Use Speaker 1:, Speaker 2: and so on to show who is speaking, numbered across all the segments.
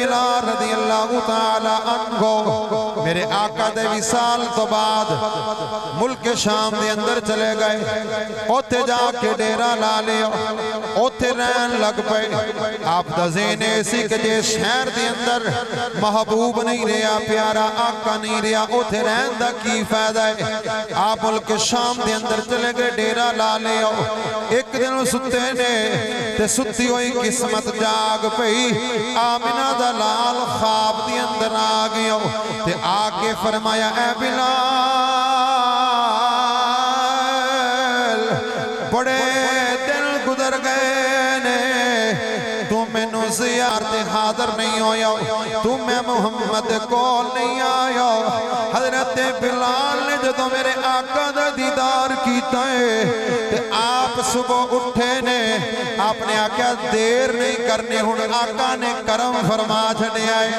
Speaker 1: بلال رضی اللہ تعالی عنہ میرے آقا دے وصال تو بعد ملک شام دے اندر چلے گئے، اوتھے جا کے ڈیرا لا لیا، اوتھے رہن لگ پئے۔ آپ دا ذہن ایسی کہ جے شہر دے اندر محبوب نہیں رہا، پیارا آقا نہیں رہا، اوتھے رہن دا کی فائدہ ہے۔ آپ ملک شام دے اندر چلے گئے، ڈیرا لا لیا۔ ایک دن ستے نے تے ستی ہوئی قسمت جاگ پئی، آمنہ دا لال خواب دی اندر آ گیا تے آکے فرمایا اے بلال بڑے دل گزر گئے نے، تو میں نو زیارت حاضر نہیں ہویا، تو میں محمد کول نہیں آیا۔ حضرت بلال نے جدو میرے آقا دا دیدار کیتا ہے تے آپ صبح اٹھے نے، آپ نے آقا دیر نہیں کرنے، ہن آقا نے کرم فرما چھڑے آئے۔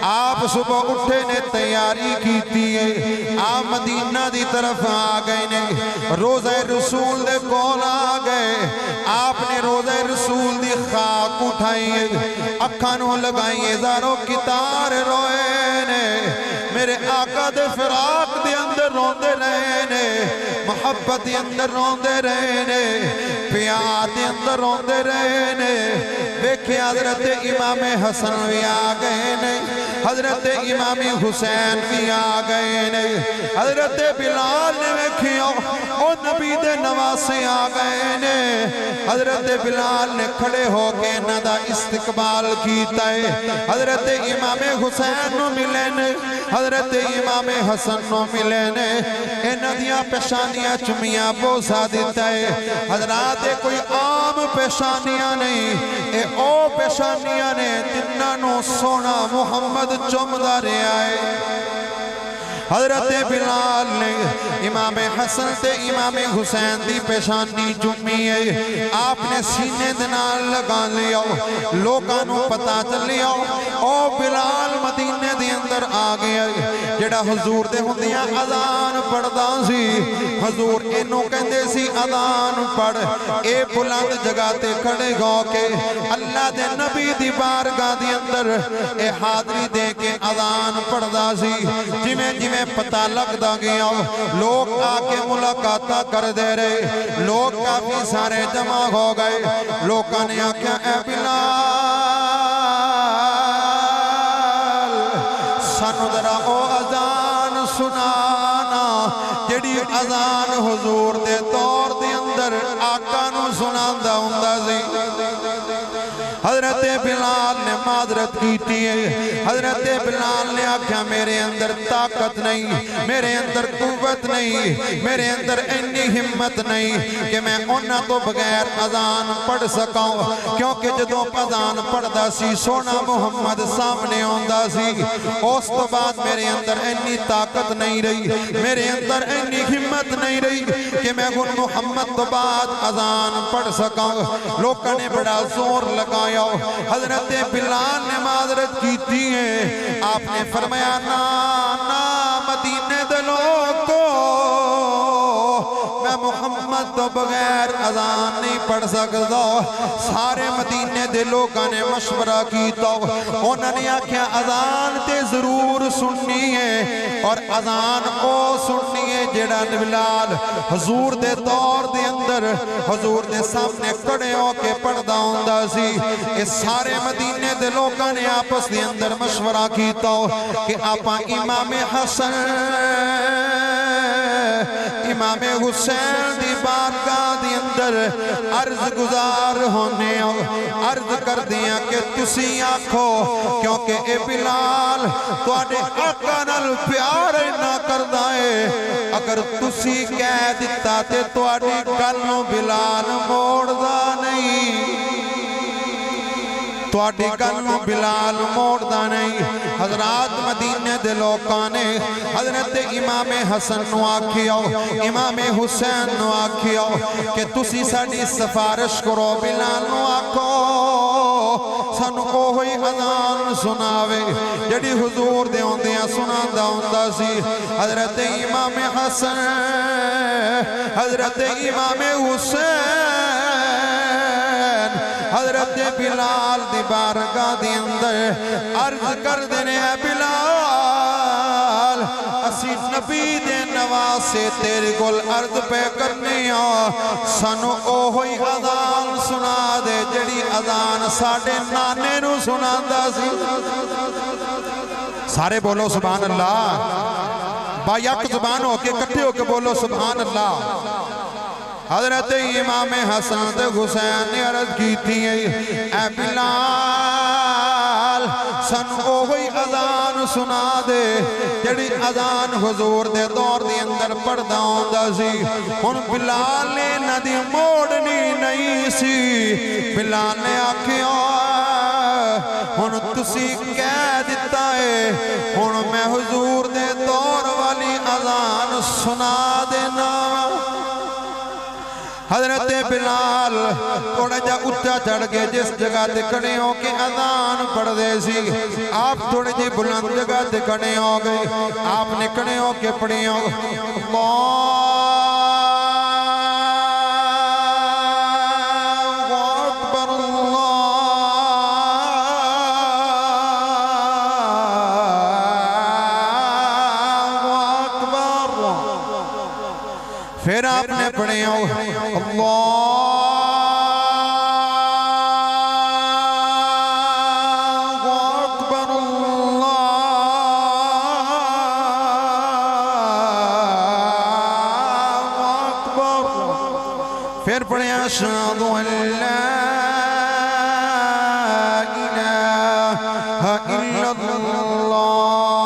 Speaker 1: آپ صبح اٹھے نے تیاری کیتی ہے، آپ مدینہ دی طرف آ گئے نے، روزہ رسول دے کول آ گئے۔ آپ نے روزہ رسول دی خاک اٹھائی ہے، اکھانوں لگائیں زاروں کی تار روئے نے، میرے آقا دے فراق دے اندر روندے رہے نے، محبت دے اندر روندے رہے نے، پیار دے اندر روندے رہے نے۔ دیکھیں حضرت امام حسن بھی آ گئے نے، حضرت امام حسین بھی آ گئے نے، حضرت بلال نے ویکھیو او نبی دے نواسے آ گئے نے۔ حضرت بلال نے کھڑے ہو کے انہاں دا استقبال کیتا ہے، حضرت امام حسین نو ملے نے، حضرت امام حسن نو ملے نے، انہاں دیاں پیشانیاں چمیاں بوسا دیتا ہے۔ حضرات کوئی عام پیشانیاں نہیں، اے او پیشانیاں نے جنہاں نو سونا محمد چمدا رہا ہے۔ حضرت بلال نے امام حسن تے امام حسین دی پیشانی چمی ہے، آپ نے سینے دنال لگا لیا، لوگاں نو پتا چلیا او بلال مدینے دی اندر آ گیا، جڑا حضور دے ہوندیاں اذان پڑھدا سی، حضور اینو کہندے سی اذان پڑھ، اے بلند جگہ تے کھڑے ہو کے اللہ دے نبی دی بارگاہ دی اندر اے حاضری دے کے اذان پڑھدا سی۔ جویں جویں پتہ لگدا گیا، لوگ آکے ملاقاتہ کر دے رہے، لوگ کافی سارے جمع ہو گئے، لوگاں نے آکھیا اے بلال سانو ذرا او اذان سنانا جڑی اذان حضور دے دور دے اندر آقا نو سناندا ہوندا سی۔ حضرت بلال نے معذرت کیتی ہے، حضرت بلال نے آکھیا میرے اندر طاقت نہیں، میرے اندر قوت نہیں، میرے اندر اتنی ہمت نہیں کہ میں انہاں تو بغیر اذان پڑھ سکاں، کیونکہ جدوں اذان پڑھدا سی سونا محمد سامنے ہوندا سی، اس تو بعد میرے اندر اتنی طاقت نہیں رہی، میرے اندر اتنی ہمت نہیں رہی کہ میں محمد تو بعد اذان پڑھ سکاں۔ لوگوں نے بڑا زور لگایا، حضرت بلال نے معذرت کیتی ہے، آپ نے فرمایا نا نا مدینے دے لوگو میں محمد تو بغیر اذان نہیں پڑھ سکتا۔ سارے مدینے دے لوگاں نے مشورہ کیتا، انہوں نے آکھیا اذان تے ضرور سننی ہے، اور اذان او سننی ہے جڑا بلال حضور دے دور دے اندر حضور دے سامنے کھڑے ہو کے پڑھدا ہوندا سی۔ اس سارے مدینے دے لوگاں نے آپس دے اندر مشورہ کیتا کہ آپا امام حسن امام حسین دی بارگاہ دی اندر عرض گزار ہونے عرض کر دیا کہ تسی آکھو، کیونکہ اے بلال تواڈے آقا نال پیار نہ کردا ہے، اگر تسی کہہ دیتا تے تواڈی گل نوں بلال موڑدا نہیں، تواڈی گل نوں بلال موڑدا نہیں۔ حضرات مدینے دے لوکاں نے حضرت امام حسن نو آکھیا، امام حسین نو آکھیا کہ تسی ساڈی سفارش کرو، بلال نو آکھو سانو اوہی اذان سناوے جڑی حضور دے ہوندیاں سناندا ہوندا سی۔ حضرت امام حسن حضرت امام حسین حضرت بلال دی بارگاہ دی اندر عرض کر دینے اے بلال اسی نبی دے نواسے تیرے کول عرض پہ کرنی سانو اوہی اذان سنا دے جڑی اذان ساڑھے نانے نو سنا دا سی سارے بولو سبحان اللہ با یک زبان ہو کے کٹھے ہو کے بولو سبحان اللہ حضرت امام حسن تے حسین نے عرض کی تھی اے بلال سن اوہی اذان سنا دے جڑی اذان حضور دے دور دے اندر پڑھدا ہوندا سی ہن بلال نے ندی موڑنی نہیں سی بلال نے آکھیا ہن تسی کہہ دیتا ہے ہن میں حضور دے دور والی اذان سنا دینا حضرت بلال تھوڑا جا اٹھا چڑھ گئے جس جگہ تے کھڑے ہو کے اذان پڑھ دے سی آپ تھوڑے جی بلند جگہ تے کھڑے ہو گئے آپ نے کھڑے ہو کے پڑھے ہو پھر آپ نے پڑھے ہو اللہ اکبر اللہ اکبر پھر پڑھے اشہد ان لا الہ الا اللہ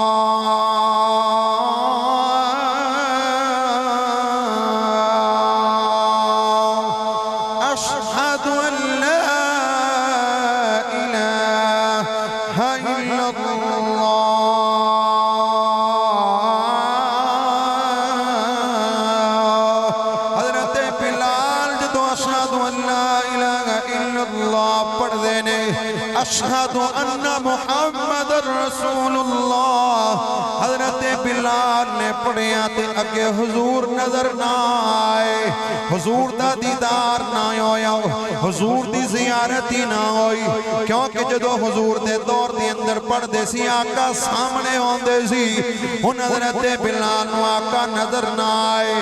Speaker 1: اشہد ان محمد رسول اللہ حضرت بلال نے پڑھیا تے اگے حضور نظر نہ آئے حضور دا دیدار نہ ہویا حضور دی زیارتی نہ ہوئی کیونکہ جدو حضور دے دور دے اندر پڑھ دے سی آقا سامنے ہون دے سی ان حضرت بلال نو آقا نظر نہ آئے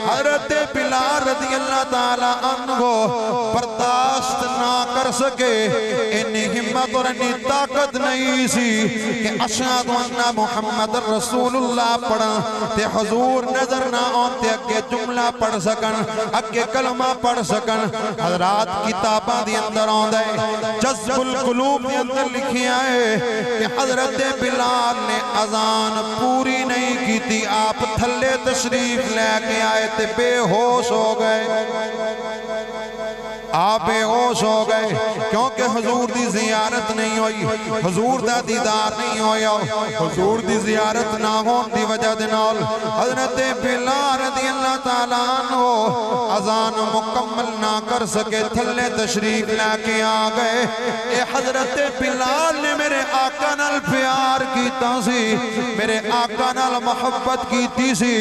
Speaker 1: حضرت بلال رضی اللہ تعالی عنہ برداشت نہ کر سکے انہی ہمت اور انہی طاقت نہیں سی کہ اشہد ان محمد رسول اللہ پڑھا تے حضور نظر نہ آن تے اگے جملہ پڑھ سکن اگے کلمہ پڑھ سکن حضرات کتابہ دی اندر آن دے جذب القلوب دی اندر لکھی آئے کہ حضرت بلال نے اذان پوری نہیں کی تھی آپ تھلے تشریف لے کے آئے تے بے ہوش ہو گئے آپ بے ہوش ہو گئے کیونکہ حضور دی زیارت نہیں ہوئی حضور دا دیدار نہیں ہویا حضور دی زیارت نہ ہون دی وجہ دنال حضرت بلال رضی اللہ تعالیٰ عنہ اذان مکمل نہ کر سکے تھلے تشریف لے کے آگئے اے حضرت بلال نے میرے آقا نال پیار کیتا سی میرے آقا نال محبت کیتی سی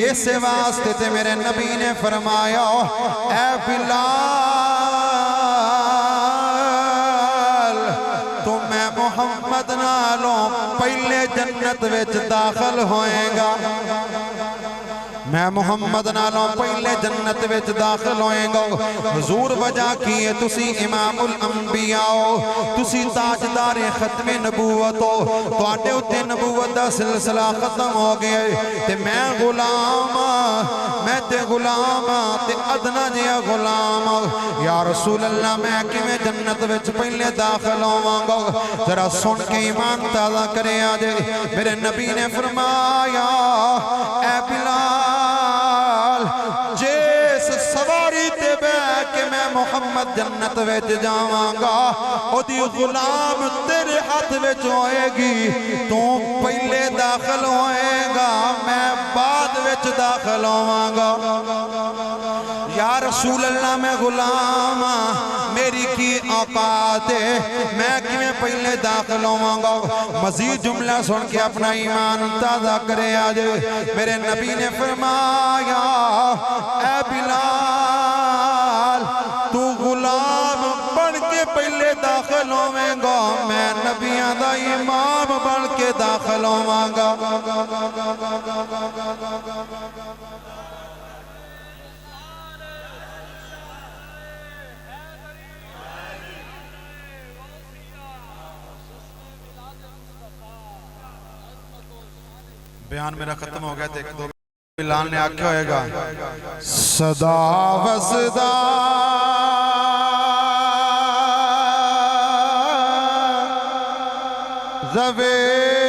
Speaker 1: اس سے واسطے تے میرے نبی نے فرمایا اے بلال محمد نالوں پہلے جنت وچ داخل ہوئے گا میں محمد نالوں پہلے جنت وچ داخل ہوئے گا حضور وجہ کیے تسی امام الانبیاء ہو تسی تاجدار ختم نبوت ہو تو آٹے ہوتے نبوت دا سلسلہ ختم ہو گئے تے میں غلام میں تے غلام تے ادنا جیا غلام یا رسول اللہ میں کی میں جنت وچ پہلے داخل ہوں گا ذرا سن کے ایمان تازہ کرے آجے میرے نبی نے فرمایا اے بلال جیس سواری تے بے کہ میں محمد جنت وچ جاواں گا او دی غلام تیرے ہاتھ وچ ہوئے گی تو پہلے داخل ہوئے گا میں بعد وچ داخل ہوواں گا یا رسول اللہ میں غلام میری کی اوقات ہے میں کی میں پہلے داخل ہوواں گا مزید جملہ سن کے اپنا ایمان تازہ کرے آجے میرے نبی نے فرمایا اے بلال تو غلام بن کے داخل ہوئیں گا میں نبیان دا امام بن کے داخل ہوواں گا بیان میرا ختم ہو گیا تھا ایک دو بلال نے آکھا ہوئے گا صدا وصدا زوے